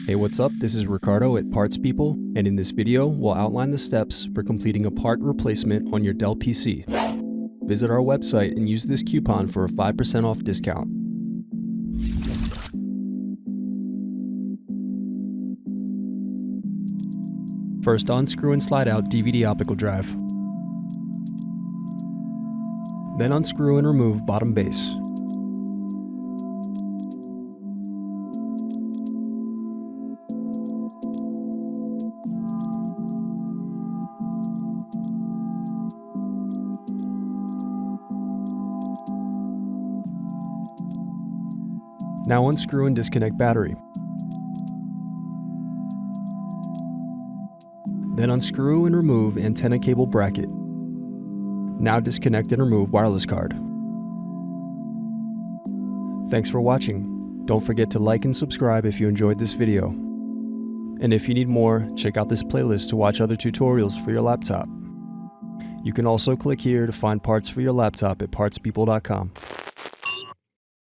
Hey, what's up? This is Ricardo at Parts People, and in this video, we'll outline the steps for completing a part replacement on your Dell PC. Visit our website and use this coupon for a 5% off discount. First, unscrew and slide out DVD optical drive. Then unscrew and remove bottom base. Now unscrew and disconnect battery. Then unscrew and remove antenna cable bracket. Now disconnect and remove wireless card. Thanks for watching. Don't forget to like and subscribe if you enjoyed this video. And if you need more, check out this playlist to watch other tutorials for your laptop. You can also click here to find parts for your laptop at partspeople.com.